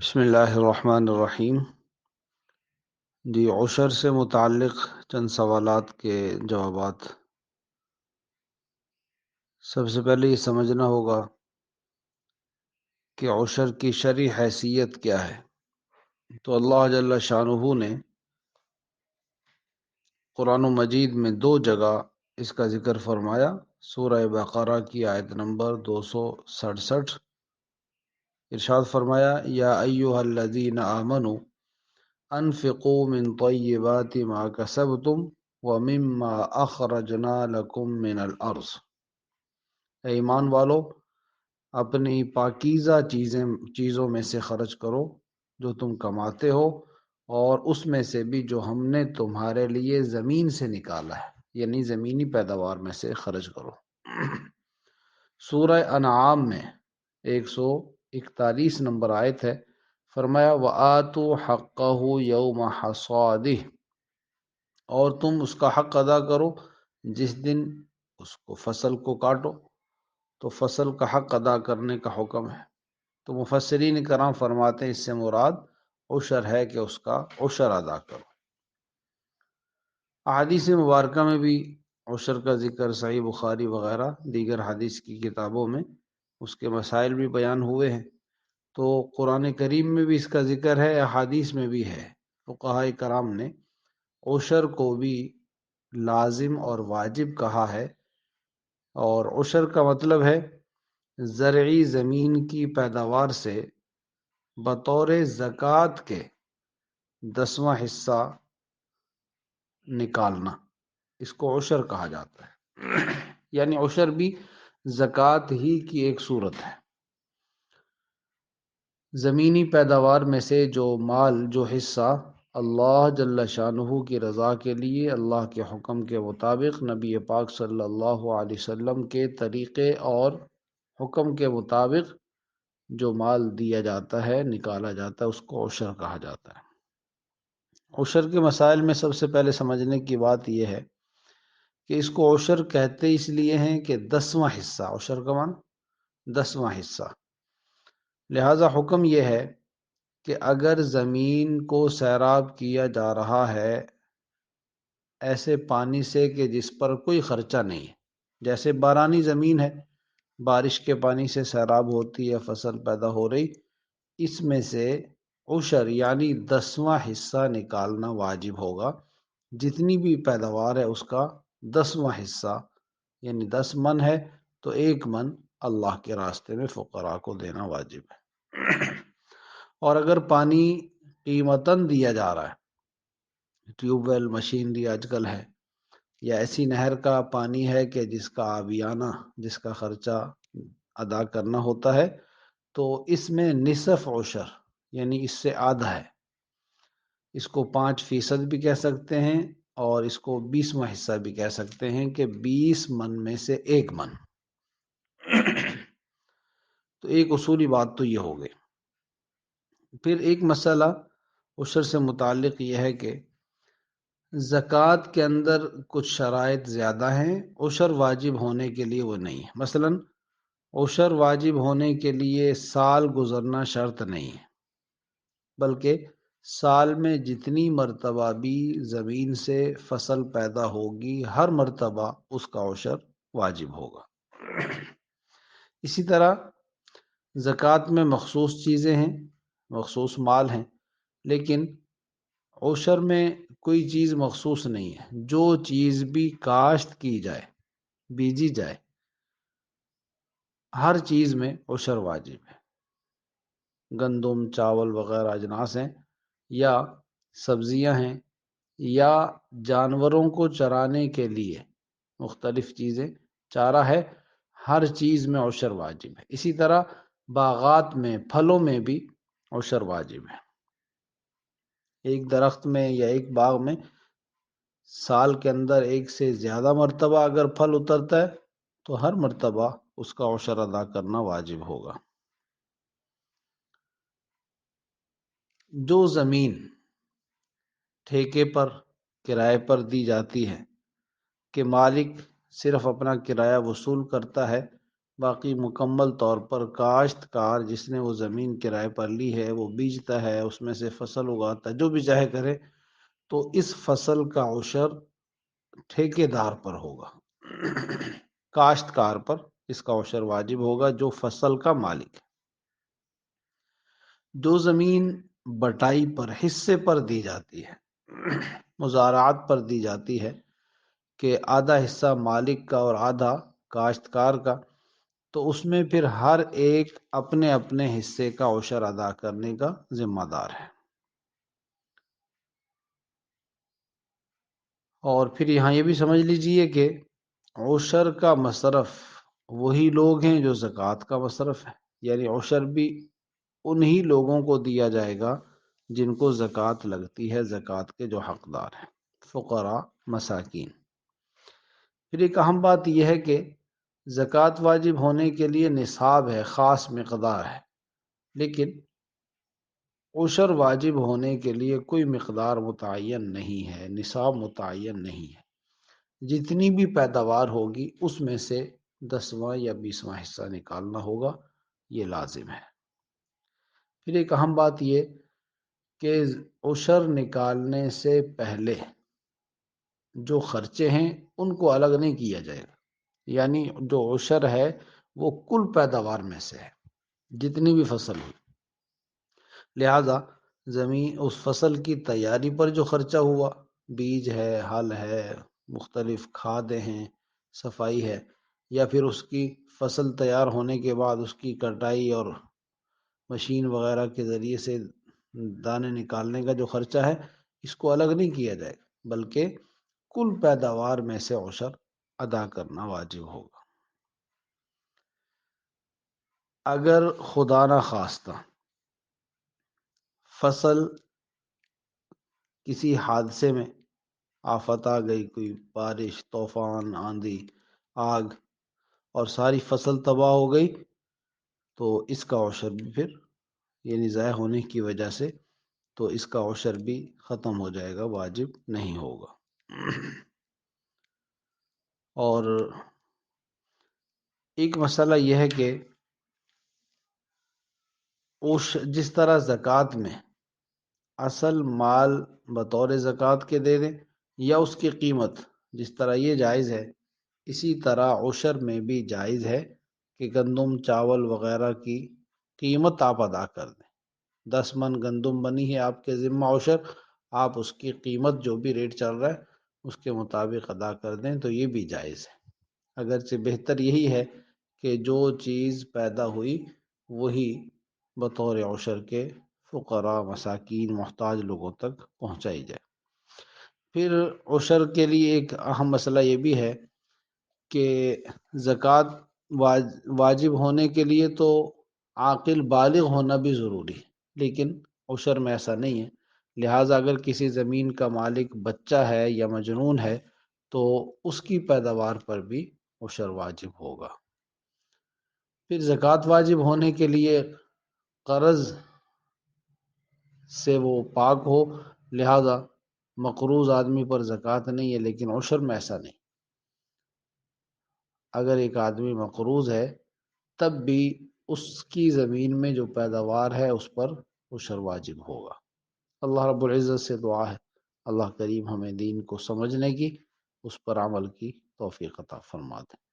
بسم اللہ الرحمن الرحیم۔ جی، عشر سے متعلق چند سوالات کے جوابات۔ سب سے پہلے یہ سمجھنا ہوگا کہ عشر کی شرعی حیثیت کیا ہے۔ تو اللہ جل شانہ نے قرآن مجید میں 2 جگہ اس کا ذکر فرمایا۔ سورہ بقرہ کی آیت نمبر 267 ارشاد فرمایا، یا ایھا الذین آمنوا انفقوا من طیبات ما کسبتم ومما اخرجنا لکم من الارض۔ اے ایمان والو، اپنی پاکیزہ چیزوں میں سے خرچ کرو جو تم کماتے ہو، اور اس میں سے بھی جو ہم نے تمہارے لیے زمین سے نکالا ہے، یعنی زمینی پیداوار میں سے خرچ کرو۔ سورہ انعام میں 141 نمبر آیت ہے، فرمایا وَآتُوا حَقَّهُ يَوْمَ حَصَادِهِ، اور تم اس کا حق ادا کرو جس دن اس کو فصل کو کاٹو۔ تو فصل کا حق ادا کرنے کا حکم ہے۔ تو مفسرین کرام فرماتے ہیں اس سے مراد عشر ہے کہ اس کا عشر ادا کرو۔ احادیث مبارکہ میں بھی عشر کا ذکر صحیح بخاری وغیرہ دیگر حدیث کی کتابوں میں اس کے مسائل بھی بیان ہوئے ہیں۔ تو قرآن کریم میں بھی اس کا ذکر ہے، احادیث میں بھی ہے۔ فقہاء کرام نے عشر کو بھی لازم اور واجب کہا ہے، اور عشر کا مطلب ہے زرعی زمین کی پیداوار سے بطور زکوٰۃ کے 10واں حصہ نکالنا، اس کو عشر کہا جاتا ہے۔ یعنی عشر بھی زکوٰۃ ہی کی ایک صورت ہے۔ زمینی پیداوار میں سے جو مال، جو حصہ اللہ جل شانہ کی رضا کے لیے اللہ کے حکم کے مطابق نبی پاک صلی اللہ علیہ وسلم کے طریقے اور حکم کے مطابق جو مال دیا جاتا ہے، نکالا جاتا ہے، اس کو عشر کہا جاتا ہے۔ عشر کے مسائل میں سب سے پہلے سمجھنے کی بات یہ ہے کہ اس کو عشر کہتے اس لیے ہیں کہ 10واں حصہ، عشر کا معنی 10واں حصہ۔ لہذا حکم یہ ہے کہ اگر زمین کو سیراب کیا جا رہا ہے ایسے پانی سے کہ جس پر کوئی خرچہ نہیں ہے، جیسے بارانی زمین ہے، بارش کے پانی سے سیراب ہوتی ہے، فصل پیدا ہو رہی، اس میں سے عشر یعنی 10واں حصہ نکالنا واجب ہوگا۔ جتنی بھی پیداوار ہے اس کا 10واں حصہ، یعنی 10 من ہے تو 1 من اللہ کے راستے میں فقراء کو دینا واجب ہے۔ اور اگر پانی قیمتاً دیا جا رہا ہے، ٹیوب ویل مشینری آج کل ہے، یا ایسی نہر کا پانی ہے کہ جس کا آبیانہ، جس کا خرچہ ادا کرنا ہوتا ہے، تو اس میں نصف عشر یعنی اس سے آدھا ہے۔ اس کو 5% بھی کہہ سکتے ہیں، اور اس کو 20واں حصہ بھی کہہ سکتے ہیں کہ 20 من میں سے 1 من۔ تو ایک اصولی بات تو یہ ہو گئی۔ پھر ایک مسئلہ عشر سے متعلق یہ ہے کہ زکوٰۃ کے اندر کچھ شرائط زیادہ ہیں، عشر واجب ہونے کے لیے وہ نہیں ہے۔ مثلا عشر واجب ہونے کے لیے سال گزرنا شرط نہیں ہے، بلکہ سال میں جتنی مرتبہ بھی زمین سے فصل پیدا ہوگی، ہر مرتبہ اس کا عشر واجب ہوگا۔ اسی طرح زکوٰۃ میں مخصوص چیزیں ہیں، مخصوص مال ہیں، لیکن عشر میں کوئی چیز مخصوص نہیں ہے۔ جو چیز بھی کاشت کی جائے، بیجی جائے، ہر چیز میں عشر واجب ہے۔ گندم، چاول وغیرہ اجناس ہیں، یا سبزیاں ہیں، یا جانوروں کو چرانے کے لیے مختلف چیزیں، چارہ ہے، ہر چیز میں عشر واجب ہے۔ اسی طرح باغات میں، پھلوں میں بھی عشر واجب ہے۔ ایک درخت میں یا ایک باغ میں سال کے اندر 1 سے زیادہ مرتبہ اگر پھل اترتا ہے تو ہر مرتبہ اس کا عشر ادا کرنا واجب ہوگا۔ جو زمین ٹھیکے پر، کرائے پر دی جاتی ہے کہ مالک صرف اپنا کرایہ وصول کرتا ہے باقی مکمل طور پر کاشتکار جس نے وہ زمین کرائے پر لی ہے وہ بیجتا ہے، اس میں سے فصل اگاتا ہے، جو بھی چاہے کرے، تو اس فصل کا عشر ٹھیکیدار پر ہوگا، کاشتکار پر اس کا عشر واجب ہوگا جو فصل کا مالک ہے۔ جو زمین بٹائی پر حصے پر دی جاتی ہے، مزارعات پر دی جاتی ہے کہ آدھا حصہ مالک کا اور آدھا کاشتکار کا، تو اس میں پھر ہر ایک اپنے اپنے حصے کا عشر ادا کرنے کا ذمہ دار ہے۔ اور پھر یہاں یہ بھی سمجھ لیجئے کہ عشر کا مصرف وہی لوگ ہیں جو زکوٰۃ کا مصرف ہے، یعنی عشر بھی انہی لوگوں کو دیا جائے گا جن کو زکوٰۃ لگتی ہے، زکوٰۃ کے جو حقدار ہیں، فقراء، مساکین۔ پھر ایک اہم بات یہ ہے کہ زکوٰۃ واجب ہونے کے لیے نصاب ہے، خاص مقدار ہے، لیکن عشر واجب ہونے کے لیے کوئی مقدار متعین نہیں ہے، نصاب متعین نہیں ہے۔ جتنی بھی پیداوار ہوگی اس میں سے 10واں یا 20واں حصہ نکالنا ہوگا، یہ لازم ہے۔ پھر ایک اہم بات یہ کہ عشر نکالنے سے پہلے جو خرچے ہیں ان کو الگ نہیں کیا جائے گا، یعنی جو عشر ہے وہ کل پیداوار میں سے ہے، جتنی بھی فصل ہوئی، لہذا زمین اس فصل کی تیاری پر جو خرچہ ہوا، بیج ہے، ہل ہے، مختلف کھادیں ہیں، صفائی ہے، یا پھر اس کی فصل تیار ہونے کے بعد اس کی کٹائی اور مشین وغیرہ کے ذریعے سے دانے نکالنے کا جو خرچہ ہے، اس کو الگ نہیں کیا جائے گا، بلکہ کل پیداوار میں سے عشر ادا کرنا واجب ہوگا۔ اگر خدا نہ خواستہ فصل کسی حادثے میں آفت آ گئی، کوئی بارش، طوفان، آندھی، آگ، اور ساری فصل تباہ ہو گئی، تو اس کا عشر بھی پھر، یعنی ضائع ہونے کی وجہ سے، تو اس کا عشر بھی ختم ہو جائے گا، واجب نہیں ہوگا۔ اور ایک مسئلہ یہ ہے کہ جس طرح زکوٰۃ میں اصل مال بطور زکوٰۃ کے دے دیں یا اس کی قیمت، جس طرح یہ جائز ہے، اسی طرح عشر میں بھی جائز ہے کہ گندم، چاول وغیرہ کی قیمت آپ ادا کر دیں۔ 10 من گندم بنی ہے آپ کے ذمہ عشر، آپ اس کی قیمت جو بھی ریٹ چل رہا ہے اس کے مطابق ادا کر دیں، تو یہ بھی جائز ہے۔ اگرچہ بہتر یہی ہے کہ جو چیز پیدا ہوئی وہی بطور عشر کے فقراء، مساکین، محتاج لوگوں تک پہنچائی جائے۔ پھر عشر کے لیے ایک اہم مسئلہ یہ بھی ہے کہ زکوٰۃ واجب ہونے کے لیے تو عاقل بالغ ہونا بھی ضروری ہے، لیکن عشر میں ایسا نہیں ہے، لہٰذا اگر کسی زمین کا مالک بچہ ہے یا مجنون ہے تو اس کی پیداوار پر بھی عشر واجب ہوگا۔ پھر زکوٰۃ واجب ہونے کے لیے قرض سے وہ پاک ہو، لہذا مقروض آدمی پر زکوٰۃ نہیں ہے، لیکن عشر میں ایسا نہیں۔ اگر ایک آدمی مقروض ہے تب بھی اس کی زمین میں جو پیداوار ہے اس پر عشر واجب ہوگا۔ اللہ رب العزت سے دعا ہے اللہ کریم ہمیں دین کو سمجھنے کی، اس پر عمل کی توفیق عطا فرما دے۔